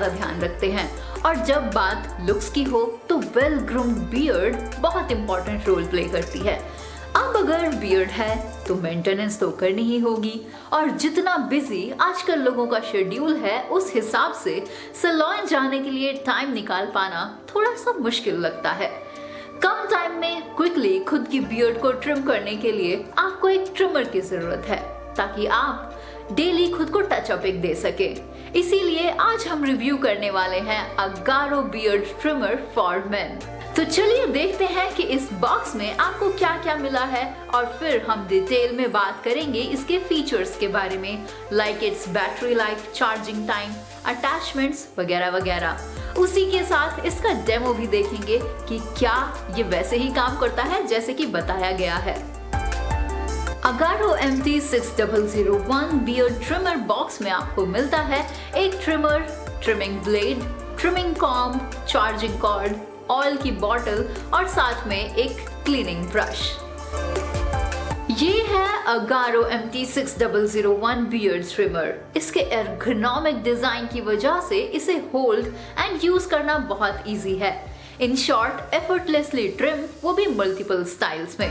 ज्यादा ध्यान रखते हैं। और जब बात लुक्स की हो तो वेल ग्रूम्ड बियर्ड बहुत इंपॉर्टेंट रोल प्ले करती है। अब अगर बियर्ड है तो मेंटेनेंस तो करनी ही होगी, और जितना बिजी आजकल लोगों का शेड्यूल है उस हिसाब से सैलून जाने के लिए टाइम निकाल पाना थोड़ा सा मुश्किल लगता है। कम टाइम में क्विकली खुद की बियर्ड को ट्रिम करने के लिए आपको एक ट्रिमर की जरूरत है, ताकि आप डेली खुद को टचअप एक दे सके। इसीलिए आज हम रिव्यू करने वाले हैं Agaro beard trimmer for main. तो चलिए देखते हैं कि इस बॉक्स में आपको क्या क्या मिला है, और फिर हम डिटेल में बात करेंगे इसके फीचर्स के बारे में, like it's battery life, charging time, attachments वगैरह वगैरह। उसी के साथ इसका डेमो भी देखेंगे कि क्या ये वैसे ही काम करता है जैसे कि बताया गया है। Agaro MT6001 beard trimmer box में आपको मिलता है एक trimmer, trimming blade, trimming comb, charging cord, oil की बॉटल और साथ में एक क्लीनिंग ब्रश। ये है अगारो MT6001 बियर्ड ट्रिमर। इसके एर्गोनॉमिक डिजाइन की वजह से इसे होल्ड एंड यूज करना बहुत इजी है। इन शॉर्ट, एफर्टलेसली ट्रिम, वो भी मल्टीपल स्टाइल्स में।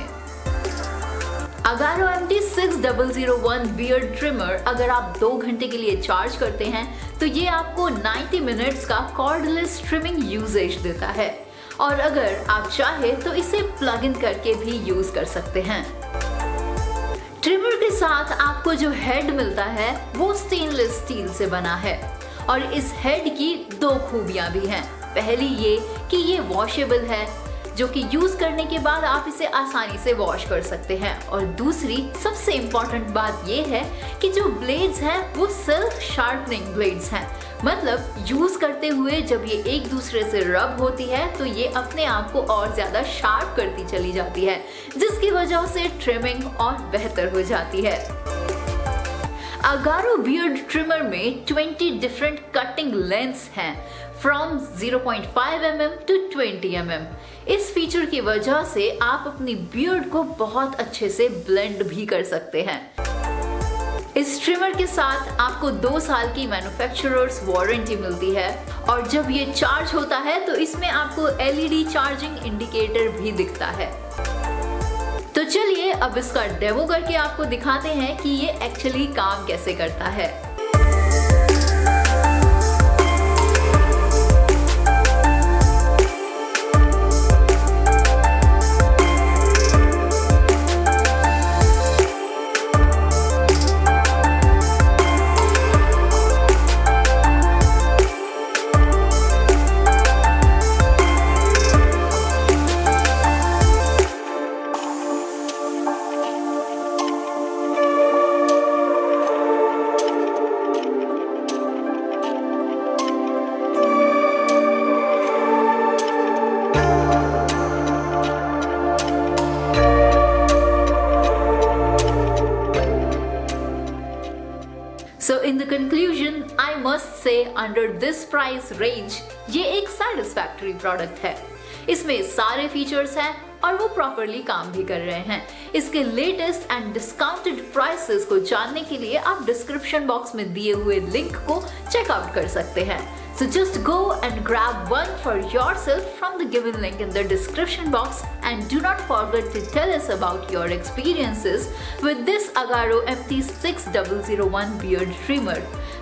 अगारो MT6001 बियर्ड ट्रिमर अगर आप 2 घंटे के लिए चार्ज करते हैं तो ये आपको 90 मिनट्स का कॉर्डलेस ट्रिमिंग यूजेज देता है, और अगर आप चाहे तो इसे प्लग इन करके भी यूज कर सकते हैं। ट्रिमर के साथ आपको जो हेड मिलता है वो स्टेनलेस स्टील से बना है, और इस हेड की 2 खूबियां भी हैं। पहली ये कि ये वॉशेबल है, जो कि यूज करने के बाद आप इसे आसानी से वॉश कर सकते हैं, और दूसरी सबसे इम्पोर्टेंट बात ये है कि जो ब्लेड्स हैं वो सेल्फ शार्पनिंग ब्लेड्स हैं। मतलब यूज करते हुए जब ये एक दूसरे से रब होती है तो ये अपने आप को और ज्यादा शार्प करती चली जाती है, जिसकी वजह से ट्रिमिंग और बेहतर हो जाती है। अगारो बियर्ड ट्रिमर में 20 डिफरेंट कटिंग लेंथ्स हैं, फ्रॉम 0.5 mm to 20 mm। इस फीचर की वजह से आप अपनी बियर्ड को बहुत अच्छे से ब्लेंड भी कर सकते हैं। इस ट्रिमर के साथ आपको 2 साल की मैन्युफैक्चरर्स वारंटी मिलती है, और जब ये चार्ज होता है तो इसमें आपको LED चार्जिंग इंडिकेटर भी दिखता है। तो चलिए अब इसका डेमो करके आपको दिखाते हैं कि ये एक्चुअली काम कैसे करता है। So in the conclusion, I must say under this price range, ये एक satisfactory product है। इसमें सारे फीचर्स हैं और वो प्रॉपरली काम भी कर रहे हैं। इसके लेटेस्ट एंड डिस्काउंटेड प्राइसेस को जानने के लिए आप डिस्क्रिप्शन बॉक्स में दिए हुए लिंक को चेकआउट कर सकते हैं। So just go and grab one for yourself from the given link in the description box, and do not forget to tell us about your experiences with this Agaro MT6001 beard trimmer,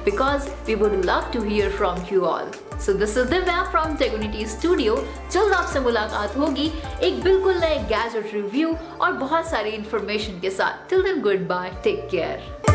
because we would love to hear from you all. So this is Divya from Tegonity Studio। जल्द आपसे मुलाकात होगी एक बिल्कुल नए gadget review और बहुत सारी इंफॉर्मेशन के साथ। Till then, goodbye, take care।